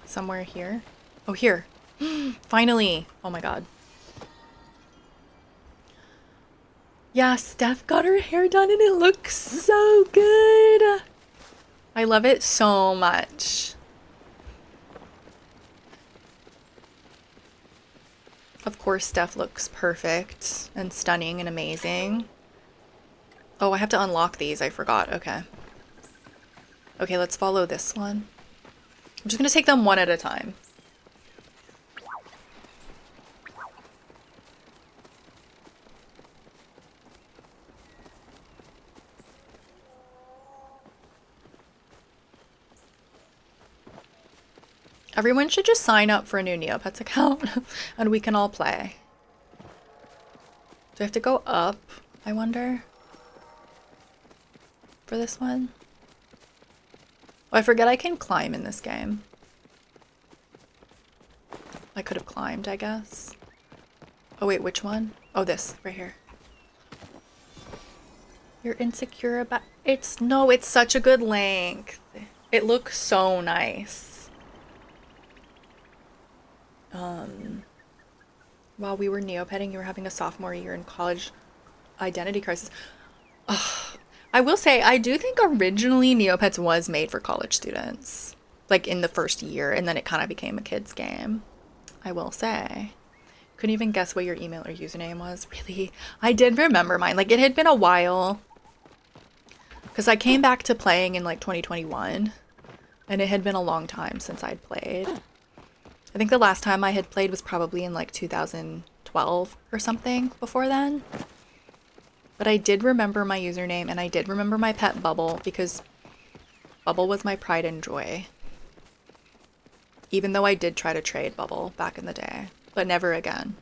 Somewhere here. Oh, here. Finally. Oh my god. Yeah, Steph got her hair done and it looks so good. I love it so much. Of course, Steph looks perfect and stunning and amazing. Oh, I have to unlock these. I forgot. Okay. Okay, let's follow this one. I'm just gonna take them one at a time. Everyone should just sign up for a new Neopets account and we can all play. Do I have to go up, I wonder? For this one? Oh, I forget I can climb in this game. I could have climbed, I guess. Oh wait, which one? Oh, this, right here. You're insecure about... No, it's such a good length. It looks so nice. While we were neopetting, you were having a sophomore year in college identity crisis. Ugh. I will say, I do think originally Neopets was made for college students. Like in the first year, and then it kind of became a kid's game. I will say. Couldn't even guess what your email or username was. Really? I did remember mine. Like, it had been a while. Because I came back to playing in like 2021. And it had been a long time since I'd played. I think the last time I had played was probably in like 2012 or something before then. But I did remember my username and I did remember my pet Bubble because Bubble was my pride and joy. Even though I did try to trade Bubble back in the day, but never again.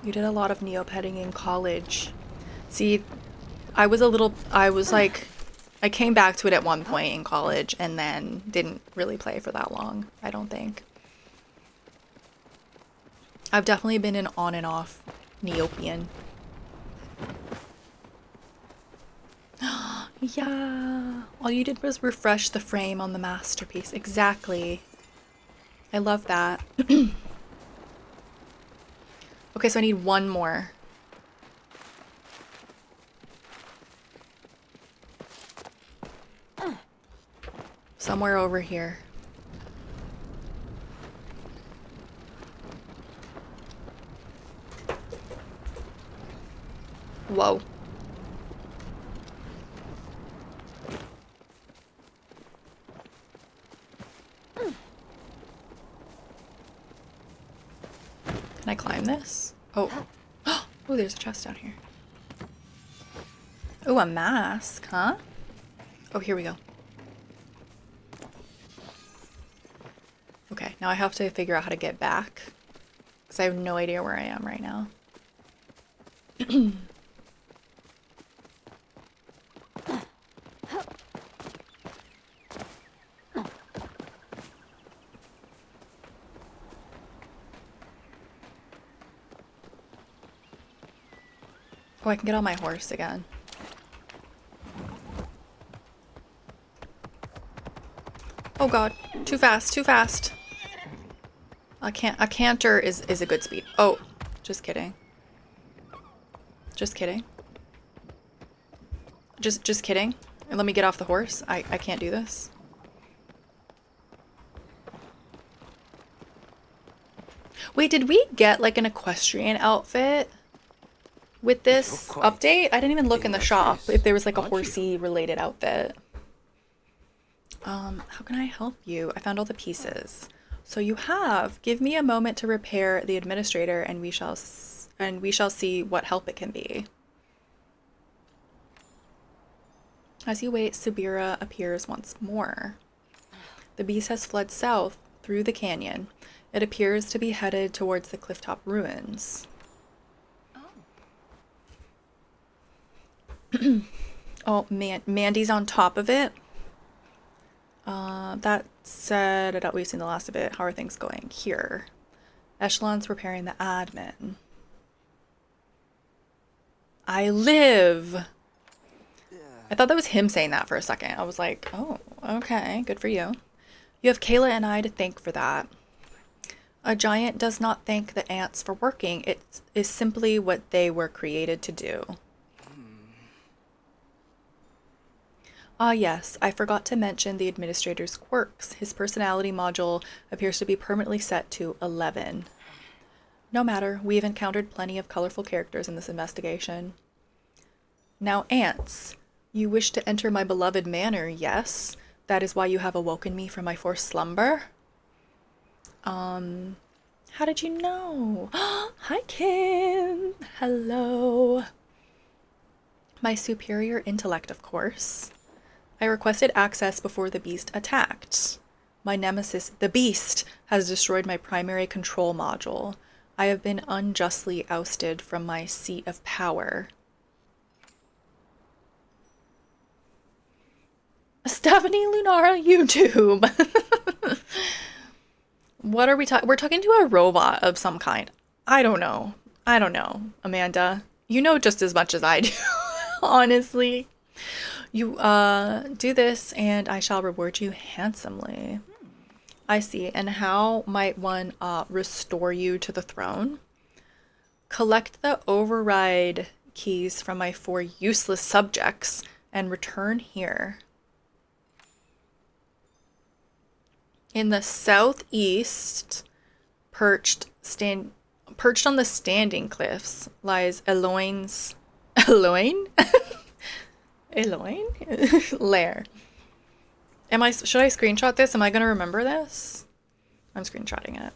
You did a lot of neopetting in college. See, I came back to it at one point in college and then didn't really play for that long, I don't think. I've definitely been an on and off Neopian. Yeah, all you did was refresh the frame on the masterpiece. Exactly. I love that. Okay, so I need one more. Somewhere over here. Whoa. Can I climb this? Oh. Oh, there's a chest down here. Oh, a mask, huh? Oh, here we go. Okay, now I have to figure out how to get back. Because I have no idea where I am right now. Oh, I can get on my horse again. Oh god, too fast, too fast. A canter is a good speed. Oh, just kidding. Just kidding. Just kidding. And let me get off the horse. I can't do this. Wait, did we get like an equestrian outfit with this update? I didn't even look in the shop if there was like a horsey related outfit. How can I help you? I found all the pieces. So you have. Give me a moment to repair the administrator, and we shall see what help it can be. As you wait, Subira appears once more. The beast has fled south through the canyon. It appears to be headed towards the clifftop ruins. Oh man, Mandy's on top of it. That said, I doubt we've seen the last of it. How are things going here? Echelon's repairing the admin. I live! I thought that was him saying that for a second. I was like, oh, okay, good for you. You have Kayla and I to thank for that. A giant does not thank the ants for working. It is simply what they were created to do. Ah, yes, I forgot to mention the administrator's quirks. His personality module appears to be permanently set to 11. No matter, we've encountered plenty of colorful characters in this investigation. Now, ants, you wish to enter my beloved manor, yes? That is why you have awoken me from my forced slumber? How did you know? Hi, Kim. Hello. My superior intellect, of course. I requested access before the beast attacked. My nemesis, the beast, has destroyed my primary control module. I have been unjustly ousted from my seat of power. Stephanie Lunara YouTube. What are we talking? We're talking to a robot of some kind. I don't know. I don't know, Amanda. You know just as much as I do, honestly. You do this and I shall reward you handsomely. I see. And how might one restore you to the throne? Collect the override keys from my 4 useless subjects and return here. In the southeast, perched on the standing cliffs, lies Eloin's Eloin? Eloin? Lair. Should I screenshot this? Am I gonna remember this? I'm screenshotting it.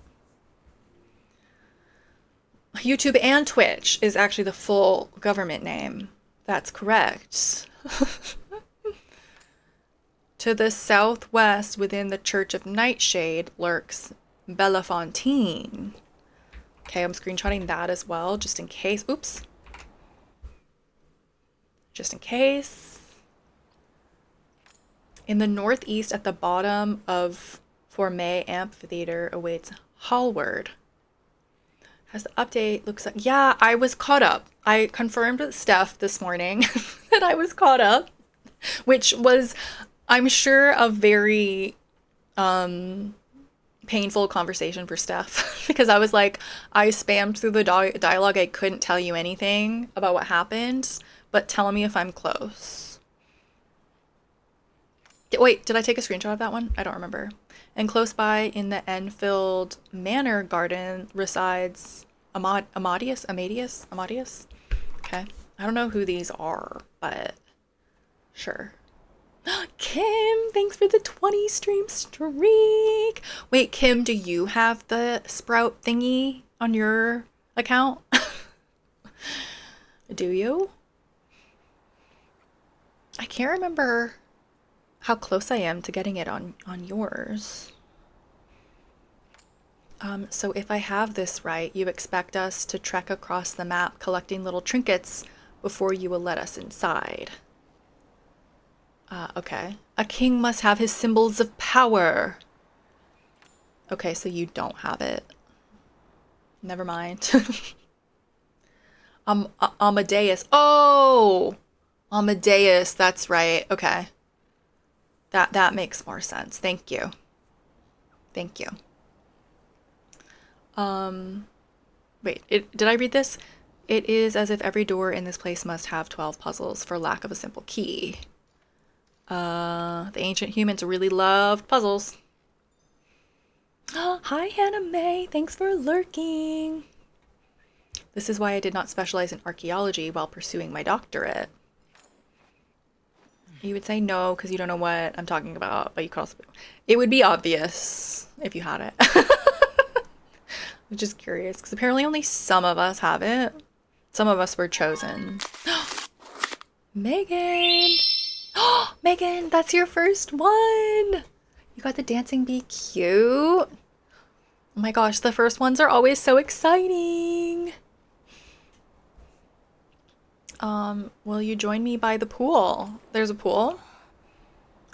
YouTube and Twitch is actually the full government name. That's correct. To the southwest, within the Church of Nightshade, lurks Bellefontaine. Okay, I'm screenshotting that as well, just in case. Oops. Just in case. In the northeast, at the bottom of Formay Amphitheater, awaits Hallward. Has the update, looks like... Yeah, I was caught up. I confirmed with Steph this morning that I was caught up, which was... I'm sure a very painful conversation for Steph because I was like, I spammed through the dialogue. I couldn't tell you anything about what happened, but tell me if I'm close. Wait, did I take a screenshot of that one? I don't remember. And close by in the Enfield Manor garden resides Amadeus? Okay. I don't know who these are, but sure. Kim, thanks for the 20 stream streak. Wait, Kim, do you have the sprout thingy on your account? Do you? I can't remember how close I am to getting it on yours. So if I have this right, you expect us to trek across the map collecting little trinkets before you will let us inside. Okay. A king must have his symbols of power. Okay, so you don't have it. Never mind. Amadeus. Oh! Amadeus, that's right. Okay. That makes more sense. Thank you. Thank you. Wait, did I read this? It is as if every door in this place must have 12 puzzles for lack of a simple key. The ancient humans really loved puzzles. Hi, Hannah May. Thanks for lurking. This is why I did not specialize in archaeology while pursuing my doctorate. You would say no because you don't know what I'm talking about, but you could also... It would be obvious if you had it. I'm just curious because apparently only some of us have it. Some of us were chosen. Megan! Megan, that's your first one! You got the dancing bee. Cute. Oh my gosh, the first ones are always so exciting. Will you join me by the pool? There's a pool?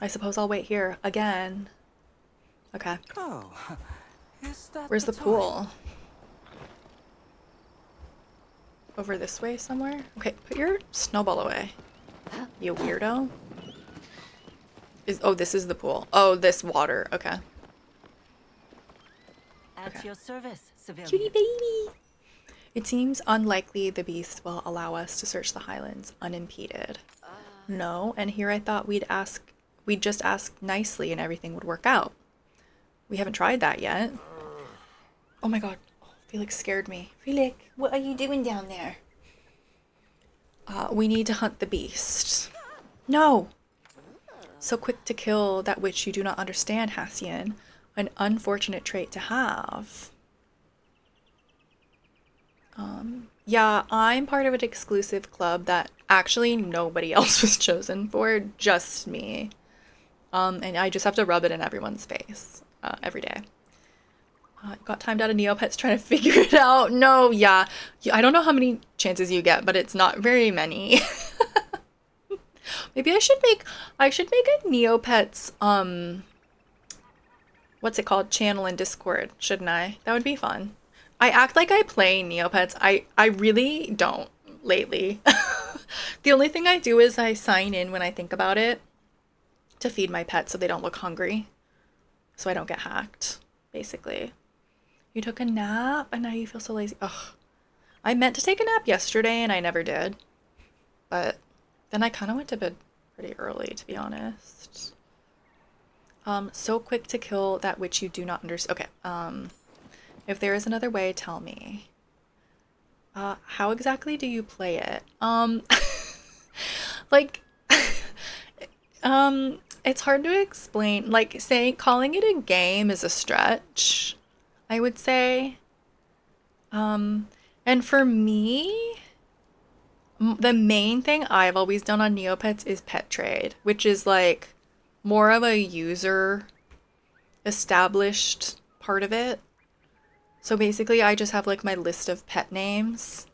I suppose I'll wait here again. Okay. Oh, is that Where's the pool? Over this way somewhere? Okay, put your snowball away. You weirdo. Oh, this is the pool. Oh, this water. Okay. At your service, Cutie civilian. baby. It seems unlikely the beast will allow us to search the highlands unimpeded. No, and here I thought we'd just ask nicely and everything would work out. We haven't tried that yet. Oh my god. Oh, Felix scared me. Felix, what are you doing down there? We need to hunt the beast. No! So quick to kill that which you do not understand, Hassian. An unfortunate trait to have. Yeah, I'm part of an exclusive club that actually nobody else was chosen for, just me. And I just have to rub it in everyone's face every day. Got timed out of Neopets trying to figure it out. No, yeah. I don't know how many chances you get, but it's not very many. Maybe I should make a Neopets what's it called? Channel in Discord, shouldn't I? That would be fun. I act like I play Neopets. I really don't lately. The only thing I do is I sign in when I think about it to feed my pets so they don't look hungry. So I don't get hacked, basically. You took a nap and now you feel so lazy. Ugh. I meant to take a nap yesterday and I never did. But then I kind of went to bed pretty early, to be honest. So quick to kill that which you do not understand. Okay, if there is another way, tell me. How exactly do you play it? Like, it's hard to explain. Like, calling it a game is a stretch, I would say. And for me, the main thing I've always done on Neopets is pet trade, which is like more of a user established part of it. So basically, I just have like my list of pet names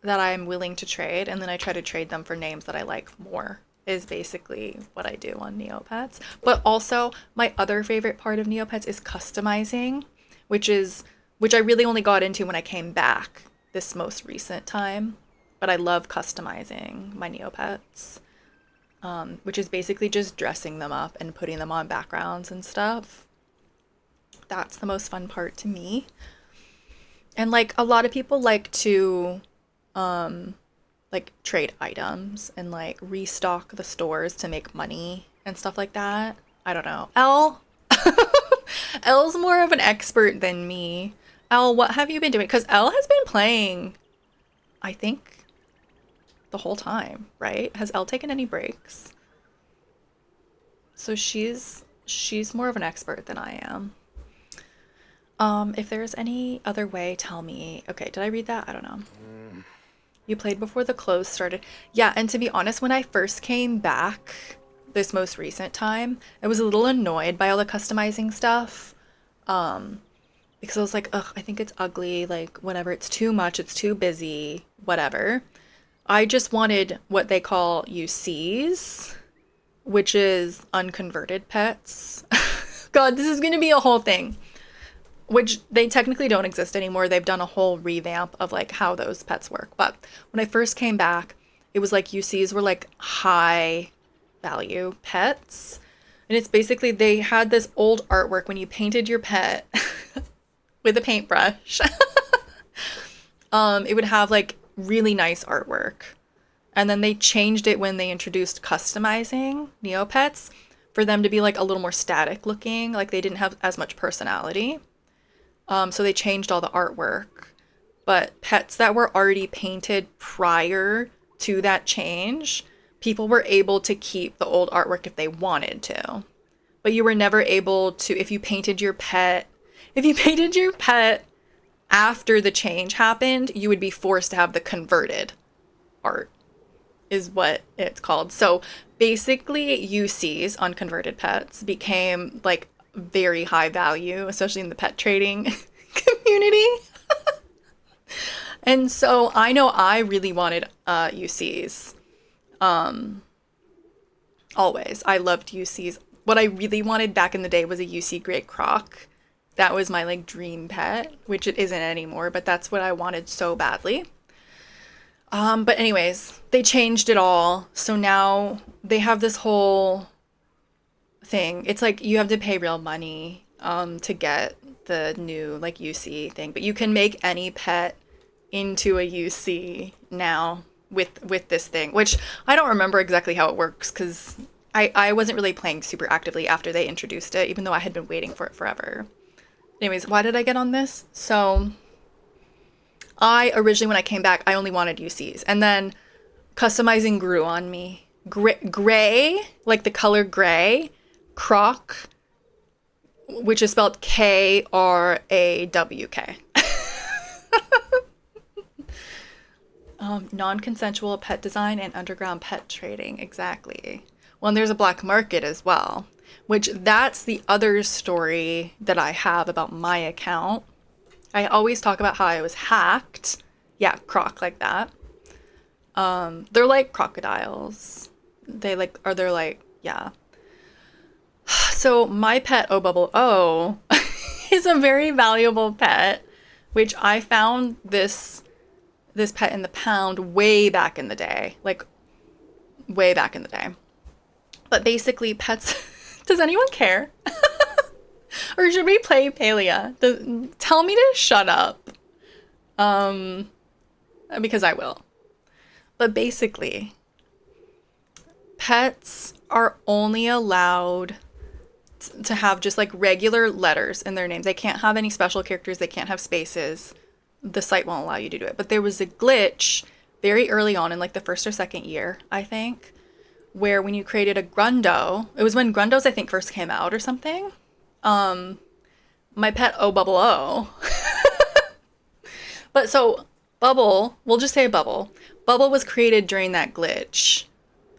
that I'm willing to trade, and then I try to trade them for names that I like more, is basically what I do on Neopets. But also, my other favorite part of Neopets is customizing, which I really only got into when I came back this most recent time. But I love customizing my Neopets, which is basically just dressing them up and putting them on backgrounds and stuff. That's the most fun part to me. And like a lot of people like to like trade items and like restock the stores to make money and stuff like that. I don't know. Elle's more of an expert than me. Elle, what have you been doing? Because Elle has been playing, I think, the whole time, right? Has Elle taken any breaks? So she's more of an expert than I am. If there's any other way, tell me. Okay, did I read that? I don't know. You played before the close started. Yeah, and to be honest, when I first came back this most recent time, I was a little annoyed by all the customizing stuff. Because I was like, ugh, I think it's ugly, like whatever, it's too much, it's too busy, whatever. I just wanted what they call UCs, which is unconverted pets. God, this is gonna be a whole thing. Which they technically don't exist anymore. They've done a whole revamp of like how those pets work. But when I first came back, it was like UCs were like high value pets. And it's basically they had this old artwork when you painted your pet with a paintbrush. It would have like really nice artwork. And then they changed it when they introduced customizing Neopets for them to be like a little more static looking, like they didn't have as much personality. So they changed all the artwork. But pets that were already painted prior to that change, people were able to keep the old artwork if they wanted to. But you were never able to, if you painted your pet after the change happened, you would be forced to have the converted art, is what it's called. So basically, UCs, unconverted pets, became like very high value, especially in the pet trading community. And so I know I really wanted UCs. Always. I loved UCs. What I really wanted back in the day was a UC Great Croc. That was my, like, dream pet, which it isn't anymore, but that's what I wanted so badly. But anyways, they changed it all. So now they have this whole thing. It's like you have to pay real money to get the new like UC thing, but you can make any pet into a UC now with this thing, which I don't remember exactly how it works because I wasn't really playing super actively after they introduced it, even though I had been waiting for it forever. Anyways, why did I get on this? So I originally, when I came back, I only wanted UCs, and then customizing grew on me. Gray, like the color gray, Croc, which is spelled Krawk. Non-consensual pet design and underground pet trading, exactly. Well, and there's a black market as well, which that's the other story that I have about my account. I always talk about how I was hacked. Yeah, croc like that. They're like crocodiles. They're like, yeah. So my pet O Bubble O is a very valuable pet, which I found this pet in the pound way back in the day, like way back in the day. But basically, pets. Does anyone care? Or should we play Palia? Tell me to shut up. Because I will. But basically, pets are only allowed to have just like regular letters in their names. They can't have any special characters. They can't have spaces. The site won't allow you to do it. But there was a glitch very early on in like the first or second year, I think, where when you created a Grundo, it was when Grundos I think first came out or something. My pet O Bubble O. But so Bubble, we'll just say Bubble. Bubble was created during that glitch.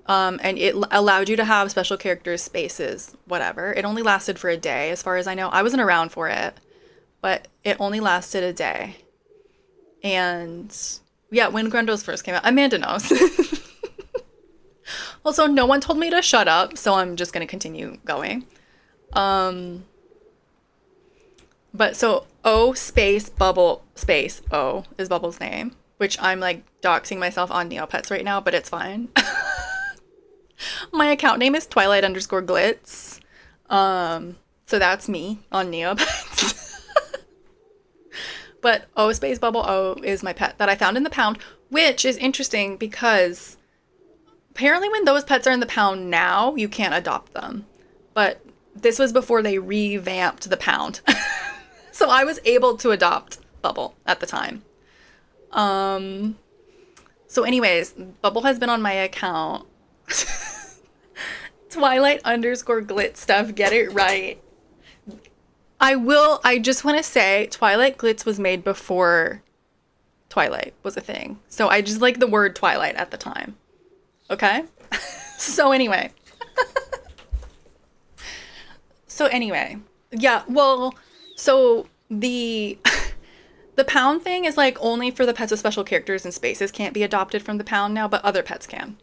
And it allowed you to have special characters, spaces, whatever. It only lasted for a day, as far as I know. I wasn't around for it, but it only lasted a day. And yeah, when Grundos first came out, Amanda knows. Also, no one told me to shut up, so I'm just gonna continue going. But so O space Bubble space O is Bubble's name, which I'm like doxing myself on Neopets right now, but it's fine. My account name is Twilight_Glitz. So that's me on Neopets. But O space Bubble O is my pet that I found in the pound, which is interesting because apparently when those pets are in the pound now, you can't adopt them. But this was before they revamped the pound. So I was able to adopt Bubble at the time. So anyways, Bubble has been on my account. Twilight_Glitz stuff, get it right. I just want to say Twilight Glitz was made before Twilight was a thing. So I just like the word Twilight at the time. Okay? So anyway. Yeah, well, so the pound thing is like only for the pets with special characters and spaces can't be adopted from the pound now, but other pets can.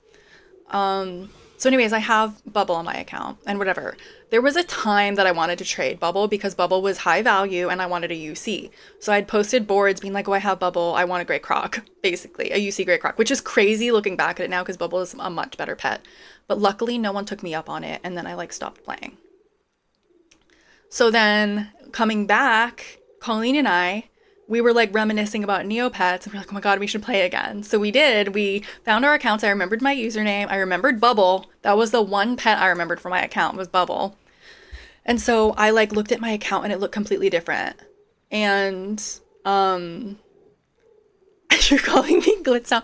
So anyways, I have Bubble on my account and whatever. There was a time that I wanted to trade Bubble because Bubble was high value and I wanted a UC. So I'd posted boards being like, oh, I have Bubble. I want a Gray Croc, basically, a UC Gray Croc, which is crazy looking back at it now because Bubble is a much better pet. But luckily no one took me up on it and then I like stopped playing. So then coming back, Colleen and I, we were like reminiscing about Neopets and we're like, oh my God, we should play again. So we did. We found our accounts. I remembered my username. I remembered Bubble. That was the one pet I remembered from my account was Bubble. And so I like looked at my account and it looked completely different. And you're calling me Glitz now.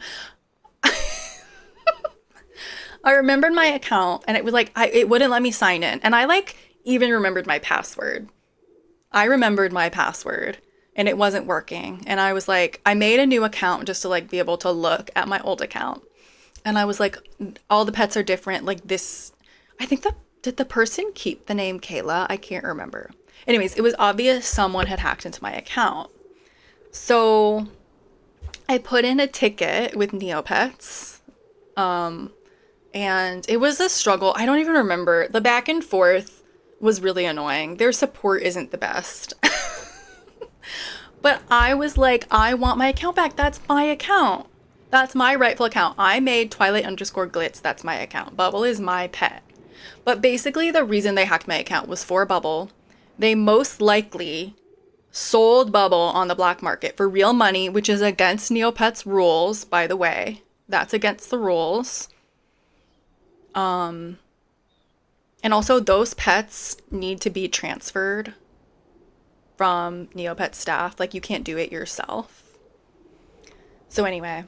I remembered my account and it was like it wouldn't let me sign in. And I like even remembered my password. I remembered my password. And it wasn't working. And I was like, I made a new account just to like be able to look at my old account. And I was like, all the pets are different. Like this, I think did the person keep the name Kayla? I can't remember. Anyways, it was obvious someone had hacked into my account. So I put in a ticket with Neopets. And it was a struggle. I don't even remember. The back and forth was really annoying. Their support isn't the best. But I was like, I want my account back. That's my account. That's my rightful account. I made Twilight underscore Glitz. That's my account. Bubble is my pet. But basically, the reason they hacked my account was for Bubble. They most likely sold Bubble on the black market for real money, which is against Neopets rules, by the way. That's against the rules. And also, those pets need to be transferred from Neopet staff. Like, you can't do it yourself. So anyway,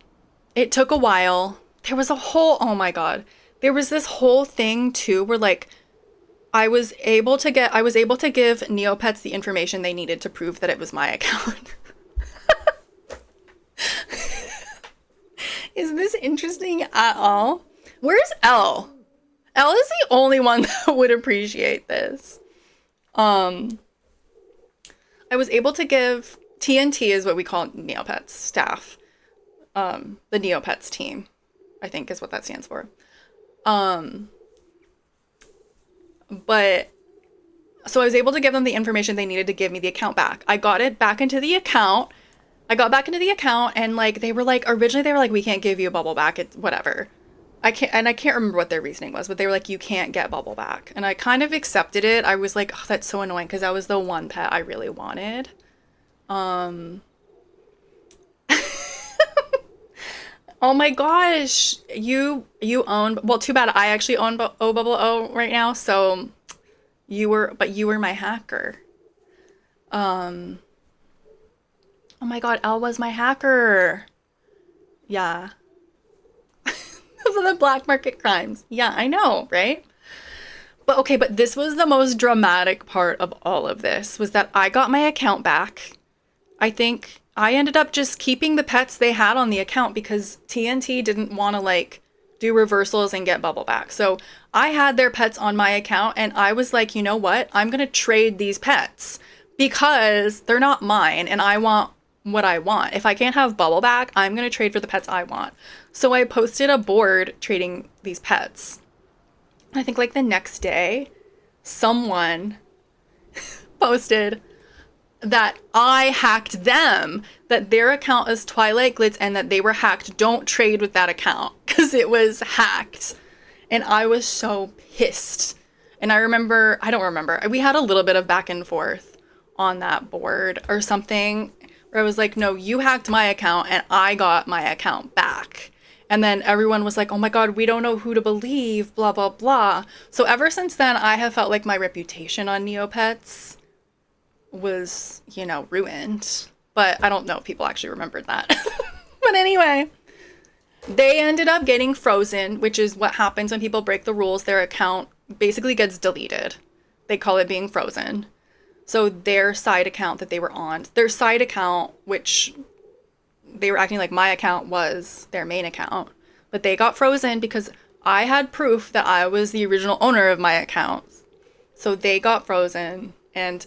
it took a while. There was a whole, oh my God. There was this whole thing too where like I was able to give Neopets the information they needed to prove that it was my account. Is this interesting at all? Where's Elle? Elle is the only one that would appreciate this. I was able to give TNT is what we call Neopets staff. The Neopets team, I think is what that stands for. But so I was able to give them the information they needed to give me the account back. I got it back into the account. I got back into the account and like they were like originally they were like we can't give you a Bubble back. It's whatever. I can't remember what their reasoning was, but they were like you can't get Bubble back. And I kind of accepted it. I was like, oh, that's so annoying because that was the one pet I really wanted. Oh my gosh, you own, well, too bad I actually own O Bubble O right now, so you were my hacker. Oh my God, Elle was my hacker. Yeah. Those are the black market crimes. Yeah, I know, right? But okay, but this was the most dramatic part of all of this, was that I got my account back. I think I ended up just keeping the pets they had on the account because TNT didn't want to like do reversals and get Bubble back. So I had their pets on my account and I was like, you know what? I'm going to trade these pets because they're not mine and I want what I want. If I can't have Bubble back, I'm going to trade for the pets I want. So I posted a board trading these pets. I think like the next day, someone posted that I hacked them, that their account is Twilight Glitz and that they were hacked. Don't trade with that account because it was hacked. And I was so pissed. And I don't remember, we had a little bit of back and forth on that board or something where I was like, no, you hacked my account and I got my account back. And then everyone was like, oh my God, we don't know who to believe, blah, blah, blah. So ever since then, I have felt like my reputation on Neopets was, ruined. But I don't know if people actually remembered that. But anyway, they ended up getting frozen, which is what happens when people break the rules. Their account basically gets deleted. They call it being frozen. So their side account that they were on, which they were acting like my account was their main account, but they got frozen because I had proof that I was the original owner of my account. So they got frozen. And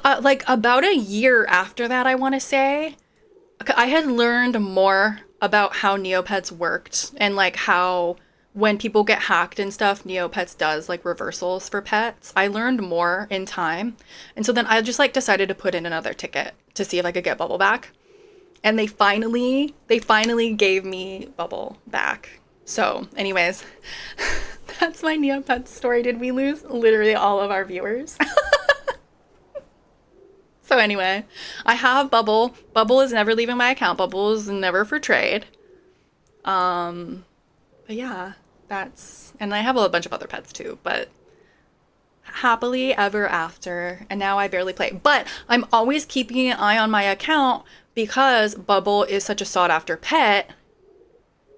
like about a year after that, I want to say, I had learned more about how Neopets worked and like how when people get hacked and stuff, Neopets does like reversals for pets. I learned more in time. And so then I just like decided to put in another ticket to see if I could get Bubble back. And they finally gave me Bubble back. So anyways, that's my Neopets story. Did we lose literally all of our viewers? So anyway, I have Bubble. Bubble is never leaving my account. Bubble is never for trade. But yeah, and I have a bunch of other pets too, but happily ever after. And now I barely play, but I'm always keeping an eye on my account because Bubble is such a sought after pet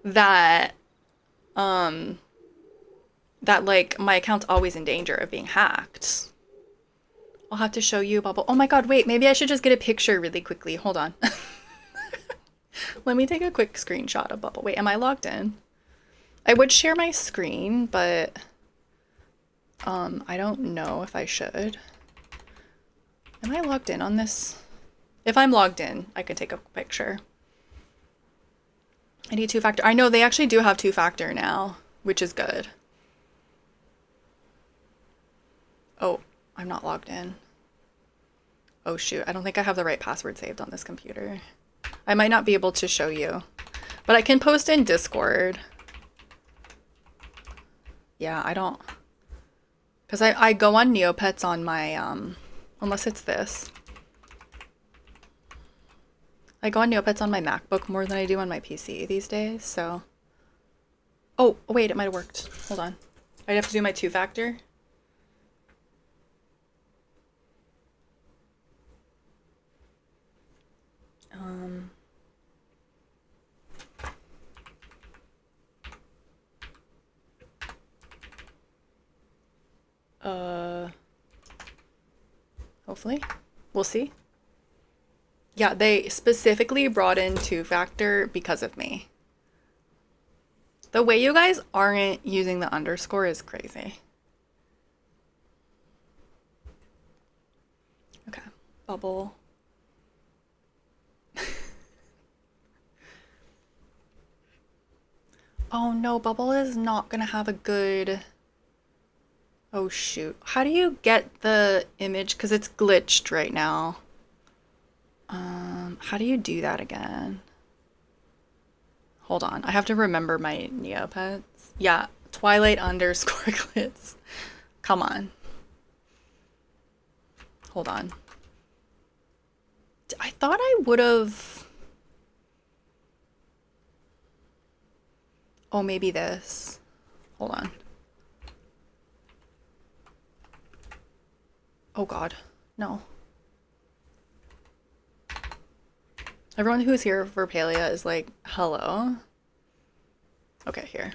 that, that like my account's always in danger of being hacked. I'll have to show you Bubble. Oh my God, wait, maybe I should just get a picture really quickly. Hold on. Let me take a quick screenshot of Bubble. Wait, am I logged in? I would share my screen, but I don't know if I should. Am I logged in on this? If I'm logged in, I could take a picture. I need two-factor. I know they actually do have two-factor now, which is good. Oh, I'm not logged in. Oh shoot, I don't think I have the right password saved on this computer. I might not be able to show you. But I can post in Discord. Yeah, I don't... Because I go on Neopets on my, unless it's this. I go on Neopets on my MacBook more than I do on my PC these days, so... Oh, wait, it might have worked. Hold on. I'd have to do my two-factor. Hopefully. We'll see. Yeah, they specifically brought in two-factor because of me. The way you guys aren't using the underscore is crazy. Okay, bubble. Oh no, Bubble is not gonna have a good... Oh shoot. How do you get the image? Because it's glitched right now. How do you do that again? Hold on, I have to remember my Neopets. Yeah, Twilight underscore glitz. Come on. Hold on. I thought I would have... Oh, maybe this. Hold on. Oh god, no. Everyone who's here for Palia is like, hello. Okay, here.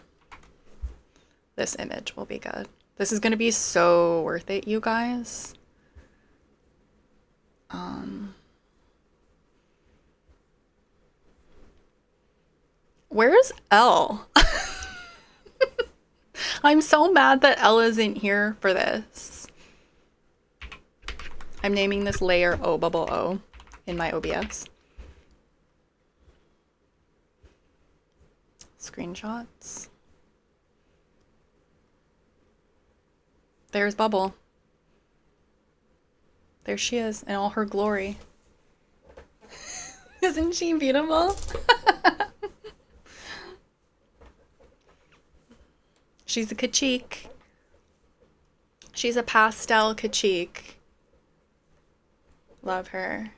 This image will be good. This is gonna be so worth it, you guys. Where's Elle? I'm so mad that Elle isn't here for this. I'm naming this layer O bubble O in my OBS. Screenshots. There's Bubble. There she is in all her glory. Isn't she beautiful? She's a Kachik. She's a pastel Kachik. Love her.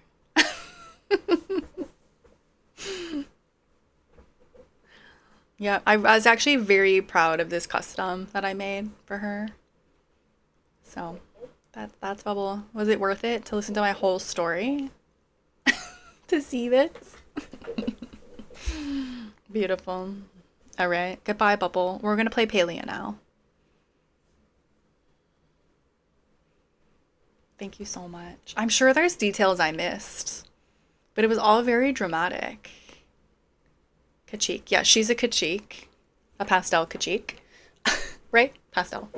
Yeah, I was actually very proud of this custom that I made for her. So, that's Bubble. Was it worth it to listen to my whole story? To see this? Beautiful. Alright, goodbye, Bubble. We're gonna play Palia now. Thank you so much. I'm sure there's details I missed, but it was all very dramatic. Kachik. Yeah, she's a Kachik. A pastel Kachik. Right? Pastel,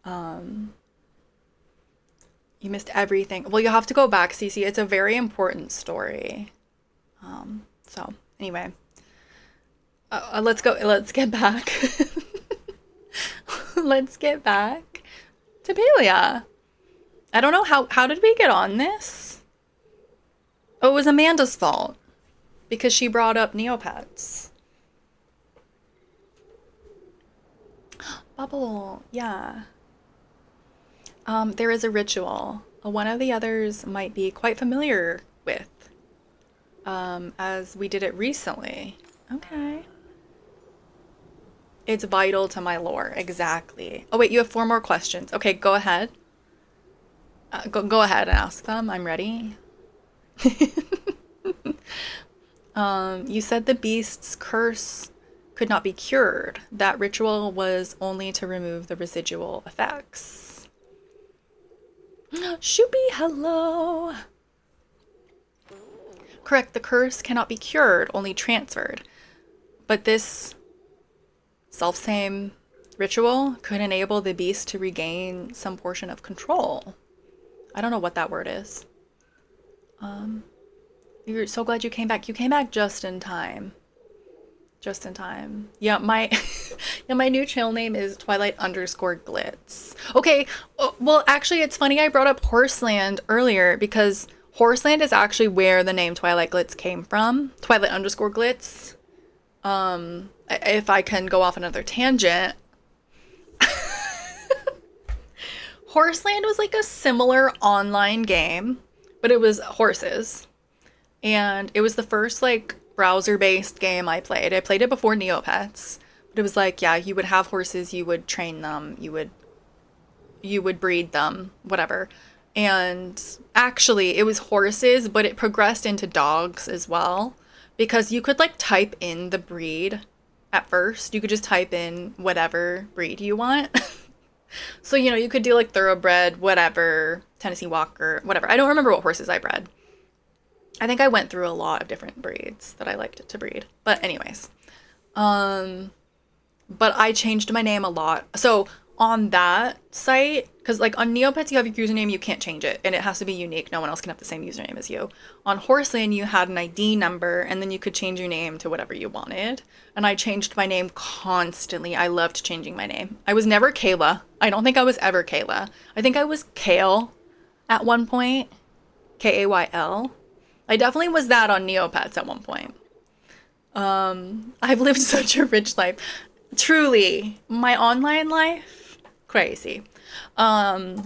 yeah. You missed everything. Well, you have to go back, Cece. It's a very important story. So, anyway. Let's get back. Let's get back to Palia. I don't know how did we get on this? Oh, it was Amanda's fault because she brought up Neopets. Bubble, yeah. There is a ritual. One of the others might be quite familiar with, as we did it recently. Okay. It's vital to my lore, exactly. Oh wait, you have 4 more questions. Okay, go ahead. Go ahead and ask them. I'm ready. You said the beast's curse could not be cured. That ritual was only to remove the residual effects. Shoopy, hello. Correct, the curse cannot be cured, only transferred. But this self-same ritual could enable the beast to regain some portion of control. I don't know what that word is. You're so glad you came back. You came back just in time. Just in time. Yeah, my my new channel name is Twilight underscore glitz. Okay, well, actually, it's funny I brought up Horseland earlier because Horseland is actually where the name Twilight Glitz came from. Twilight underscore Glitz. If I can go off another tangent, Horseland was like a similar online game, but it was horses. And it was the first like browser-based game I played. I played it before Neopets, but it was like, yeah, you would have horses, you would train them, you would breed them, whatever. And actually, it was horses, but it progressed into dogs as well because you could like type in the breed at first. You could just type in whatever breed you want. So, you could do like thoroughbred, whatever, Tennessee Walker, whatever. I don't remember what horses I bred. I think I went through a lot of different breeds that I liked to breed. But anyways, but I changed my name a lot. So on that site, because like on Neopets you have your username, you can't change it, and it has to be unique. No one else can have the same username as you. On Horseland, you had an ID number, and then you could change your name to whatever you wanted. And I changed my name constantly. I loved changing my name. I was never Kayla. I don't think I was ever Kayla. I think I was Kale at one point. Kayl. I definitely was that on Neopets at one point. I've lived such a rich life. Truly, my online life, crazy. But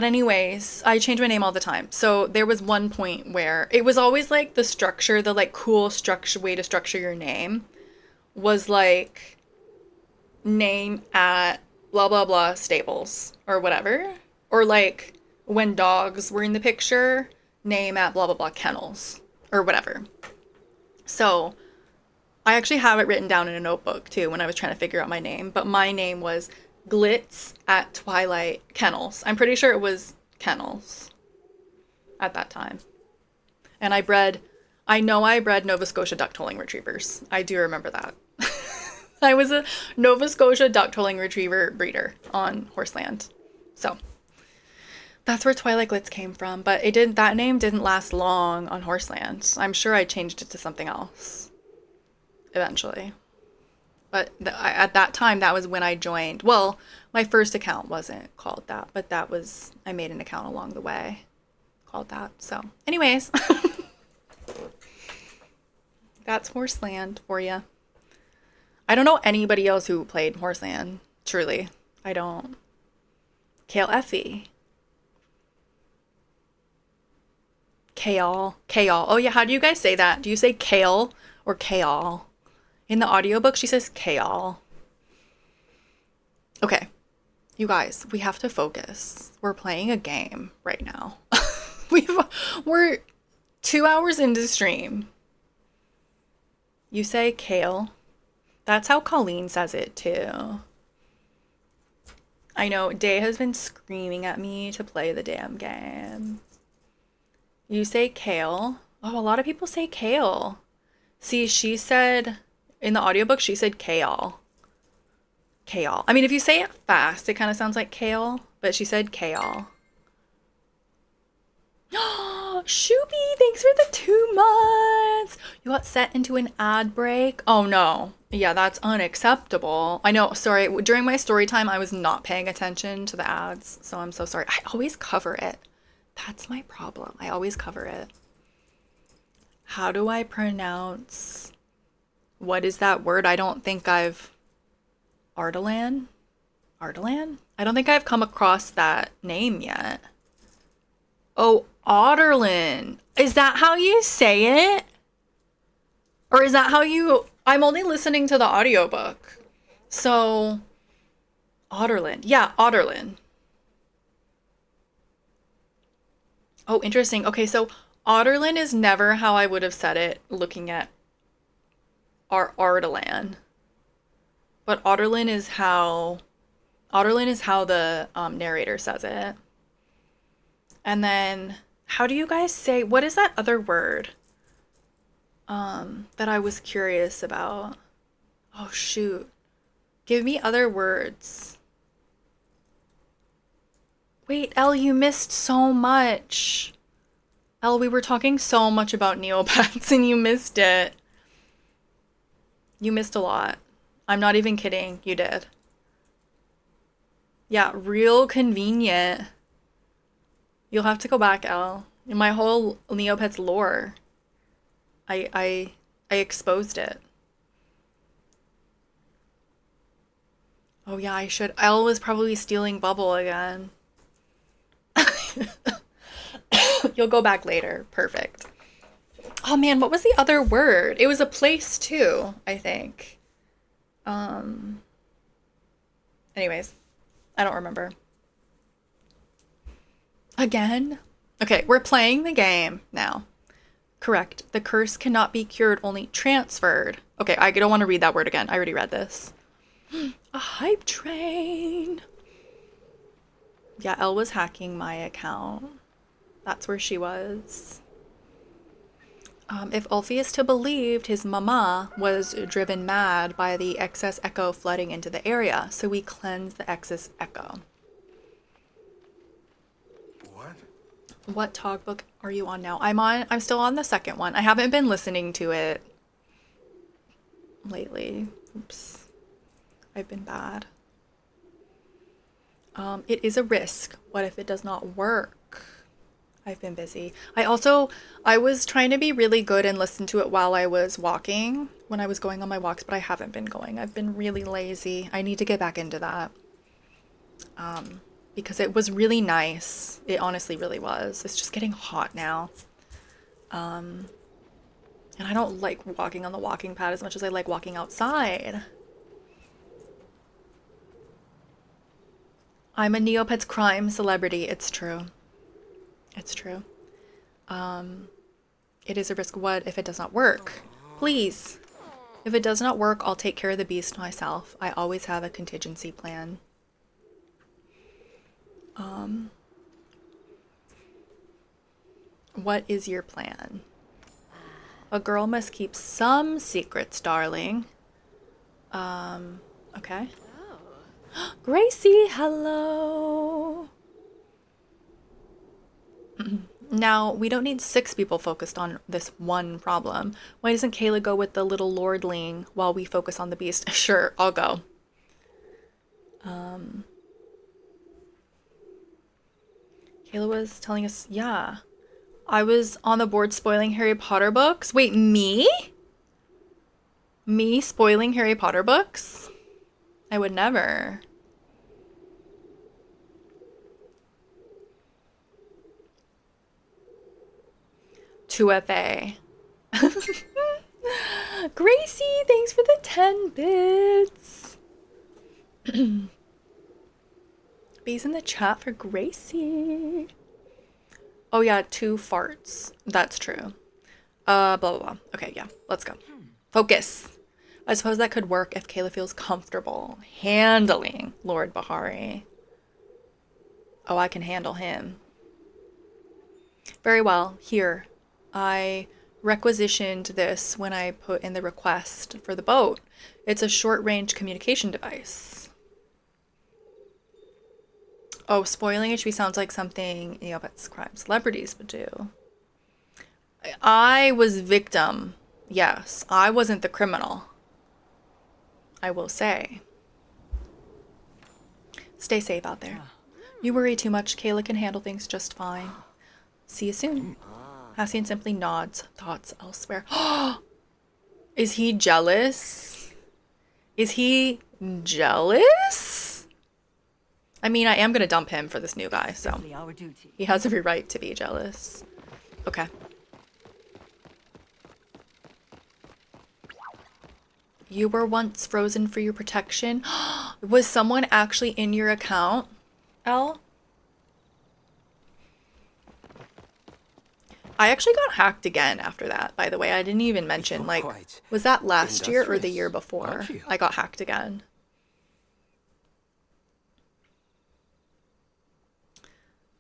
anyways, I change my name all the time. So there was one point where it was always like the structure, the like cool structure way to structure your name was like name at blah blah blah stables or whatever. Or like when dogs were in the picture, name at blah blah blah kennels or whatever. So I actually have it written down in a notebook too when I was trying to figure out my name, but my name was Glitz at Twilight Kennels. I'm pretty sure it was kennels at that time. And I know I bred Nova Scotia duck-tolling retrievers. I do remember that. I was a Nova Scotia duck-tolling retriever breeder on Horseland. So that's where Twilight Glitz came from, but that name didn't last long on Horseland. I'm sure I changed it to something else eventually. But at that time, that was when I joined. Well, my first account wasn't called that, but I made an account along the way called that. So, anyways, that's Horseland for you. I don't know anybody else who played Horseland, truly. I don't. Kale Effie. Kale. Kale. Oh, yeah, how do you guys say that? Do you say kale or kale? In the audiobook, she says kale. Okay, you guys, we have to focus. We're playing a game right now. We're 2 hours into stream. You say kale. That's how Colleen says it too. I know, Day has been screaming at me to play the damn game. You say kale. Oh, a lot of people say kale. See, she said... In the audiobook, she said kale. Kale. I mean, if you say it fast, it kind of sounds like kale, but she said kale. Shoopy, thanks for the 2 months. You got set into an ad break. Oh no. Yeah, that's unacceptable. I know, sorry. During my story time, I was not paying attention to the ads, so I'm so sorry. I always cover it. That's my problem. I always cover it. How do I pronounce... What is that word? I don't think I've... Ardalan? Ardalan? I don't think I've come across that name yet. Oh, Otterlin. Is that how you say it? Or is that how you... I'm only listening to the audiobook. So... Otterlin. Yeah, Otterlin. Oh, interesting. Okay, so Otterlin is never how I would have said it looking at Ardalan. But Otterlin is how the narrator says it. And then how do you guys say, what is that other word that I was curious about? Oh shoot. Give me other words. Wait, Elle, you missed so much. Elle, we were talking so much about Neopets and you missed it. You missed a lot. I'm not even kidding. You did. Yeah, real convenient. You'll have to go back, Elle. In my whole Neopets lore, I I I exposed it. Oh yeah, I should. Elle was probably stealing Bubble again. You'll go back later. Perfect. Oh man, what was the other word? It was a place too, I think. Um, anyways, I don't remember. Again? Okay, we're playing the game now. Correct. The curse cannot be cured, only transferred. Okay, I don't want to read that word again. I already read this. A hype train. Yeah, Elle was hacking my account. That's where she was. If Ulfi is to believed, his mama was driven mad by the excess echo flooding into the area, so we cleanse the excess echo. What? What Tog book are you on now? I'm still on the second one. I haven't been listening to it lately. Oops. I've been bad. It is a risk. What if it does not work? I've been busy. I was trying to be really good and listen to it while I was walking, when I was going on my walks, but I haven't been going. I've been really lazy. I need to get back into that. Because it was really nice. It honestly really was. It's just getting hot now. And I don't like walking on the walking pad as much as I like walking outside. I'm a Neopets crime celebrity. It's true. It's true. It is a risk. What if it does not work? Please. If it does not work, I'll take care of the beast myself. I always have a contingency plan. What is your plan? A girl must keep some secrets, darling. Okay. Gracie, hello. Now, we don't need 6 people focused on this one problem. Why doesn't Kayla go with the little lordling while we focus on the beast? Sure, I'll go. Kayla was telling us, yeah. I was on the board spoiling Harry Potter books. Wait, me? Me spoiling Harry Potter books? I would never. Two FA. Gracie, thanks for the 10 bits. B's in the chat for Gracie. Oh yeah, 2 farts. That's true. Blah, blah, blah. Okay, yeah, let's go. Focus. I suppose that could work if Kayla feels comfortable handling Lord Bahari. Oh, I can handle him. Very well. Here. I requisitioned this when I put in the request for the boat. It's a short-range communication device. Oh, spoiling HB sounds like something Neopets crime celebrities would do. I was victim. Yes, I wasn't the criminal. I will say. Stay safe out there. You worry too much. Kayla can handle things just fine. See you soon. Hassian simply nods, thoughts elsewhere. Is he jealous? Is he jealous? I mean, I am gonna dump him for this new guy, so he has every right to be jealous. Okay. You were once frozen for your protection. Was someone actually in your account, Elle? I actually got hacked again after that, by the way. I didn't even mention, like, was that last year or the year before? I got hacked again.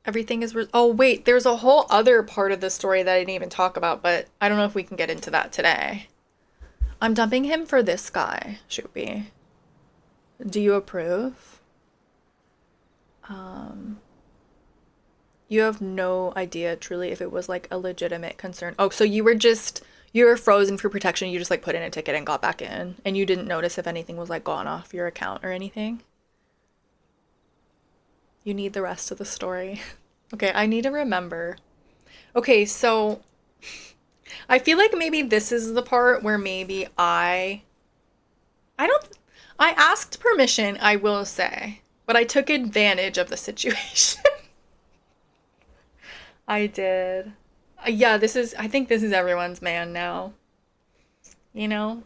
Everything is... Oh, wait, there's a whole other part of the story that I didn't even talk about, but I don't know if we can get into that today. I'm dumping him for this guy, Shoopy. Do you approve? You have no idea, truly, if it was, like, a legitimate concern. Oh, so you were frozen for protection, you just, like, put in a ticket and got back in, and you didn't notice if anything was, like, gone off your account or anything? You need the rest of the story. Okay, I need to remember. Okay, so I feel like maybe this is the part where maybe I don't I asked permission, I will say, but I took advantage of the situation. I did. Yeah, I think this is everyone's man now, you know?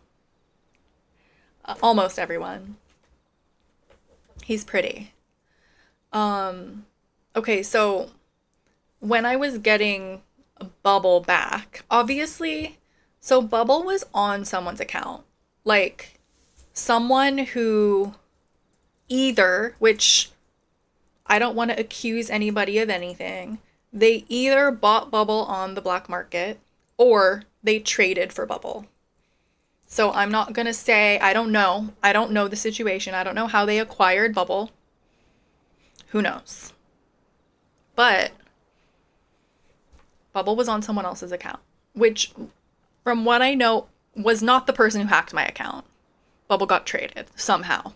Almost everyone. He's pretty. Um, okay, so when I was getting Bubble back, obviously, so Bubble was on someone's account. Like, someone who either, which I don't want to accuse anybody of anything, they either bought Bubble on the black market or they traded for Bubble. So I'm not going to say, I don't know. I don't know the situation. I don't know how they acquired Bubble. Who knows? But Bubble was on someone else's account, which, from what I know, was not the person who hacked my account. Bubble got traded somehow.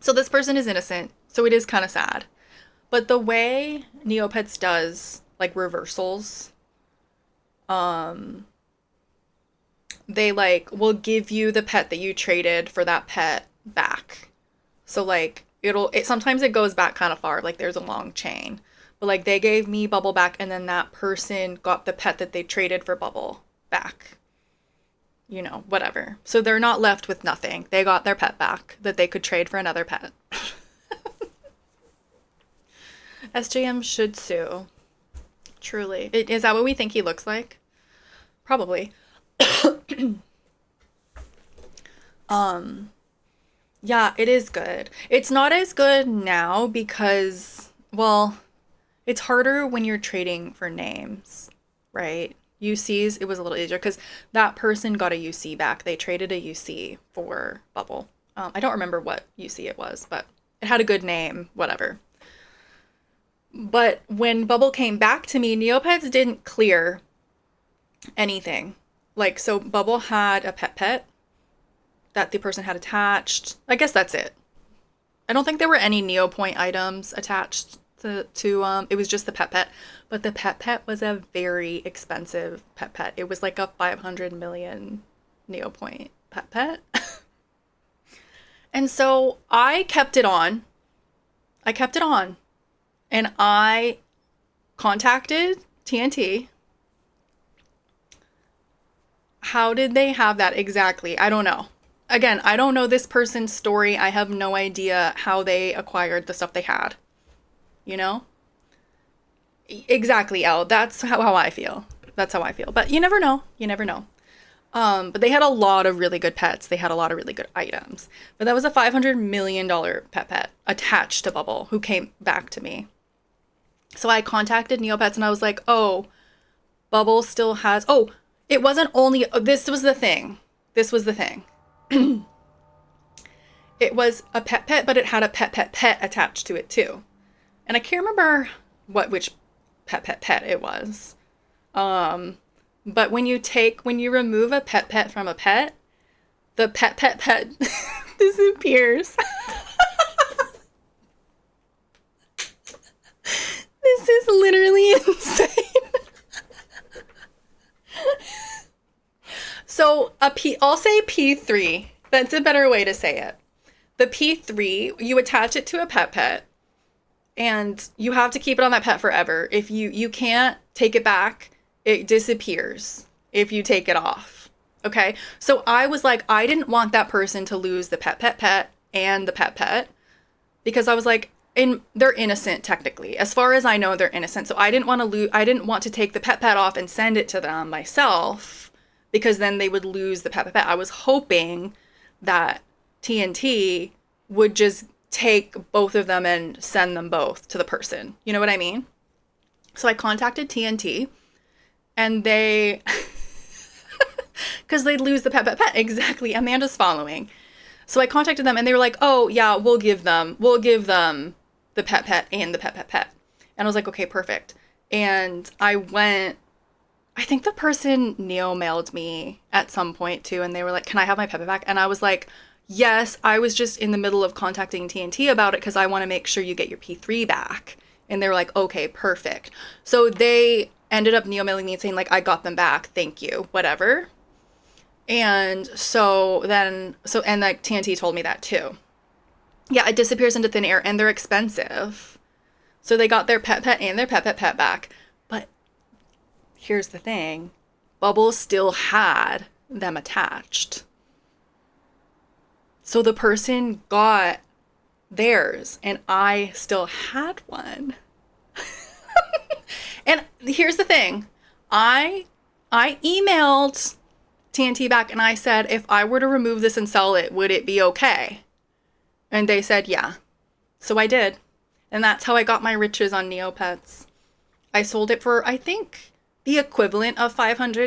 So this person is innocent, so it is kind of sad. But the way Neopets does like reversals, they like will give you the pet that you traded for that pet back. So like it sometimes it goes back kind of far, like there's a long chain. But like they gave me Bubble back and then that person got the pet that they traded for Bubble back. You know, whatever. So they're not left with nothing. They got their pet back that they could trade for another pet. SJM should sue. Truly. Is that what we think he looks like? Probably. Yeah, it is good. It's not as good now because, well, it's harder when you're trading for names, right? UCs, it was a little easier because that person got a UC back. They traded a UC for Bubble. I don't remember what UC it was, but it had a good name, whatever. But when Bubble came back to me, Neopets didn't clear anything. Like, so Bubble had a pet that the person had attached. I guess that's it. I don't think there were any Neopoint items attached to it was just the pet. But the pet was a very expensive pet. It was like a 500 million Neopoint pet. And so I kept it on. And I contacted TNT. How did they have that exactly? I don't know. Again, I don't know this person's story. I have no idea how they acquired the stuff they had. You know? Exactly, Elle. That's how I feel. That's how I feel. But you never know. You never know. But they had a lot of really good pets. They had a lot of really good items. But that was a $500 million pet attached to Bubble who came back to me. So I contacted Neopets and I was like, oh, Bubble still has... Oh, it wasn't only... This was the thing. It was a pet, but it had a pet attached to it too. And I can't remember which pet it was. But when you remove a pet from a pet, the pet disappears. This is literally insane. So I'll say P3. That's a better way to say it. The P3, you attach it to a pet, and you have to keep it on that pet forever. If you can't take it back, it disappears if you take it off. Okay? So I was like, I didn't want that person to lose the pet and the pet because I was like, they're innocent technically. As far as I know, they're innocent. So I didn't want to take the pet off and send it to them myself because then they would lose the pet. I was hoping that TNT would just take both of them and send them both to the person. You know what I mean? So I contacted TNT and they, because they'd lose the pet. Exactly. Amanda's following. So I contacted them and they were like, oh yeah, we'll give them the pet and the pet. And I was like, okay, perfect. And I think the person neo-mailed me at some point too, and they were like, can I have my pet back? And I was like, yes, I was just in the middle of contacting TNT about it because I want to make sure you get your P3 back. And they were like, okay, perfect. So they ended up neo-mailing me and saying like, I got them back. Thank you. Whatever. And and like TNT told me that too. Yeah, it disappears into thin air and they're expensive. So they got their pet and their pet back. But here's the thing. Bubbles still had them attached. So the person got theirs and I still had one. And here's the thing. I emailed TNT back and I said, if I were to remove this and sell it, would it be okay? And they said, yeah. So I did. And that's how I got my riches on Neopets. I sold it for, I think, the equivalent of $500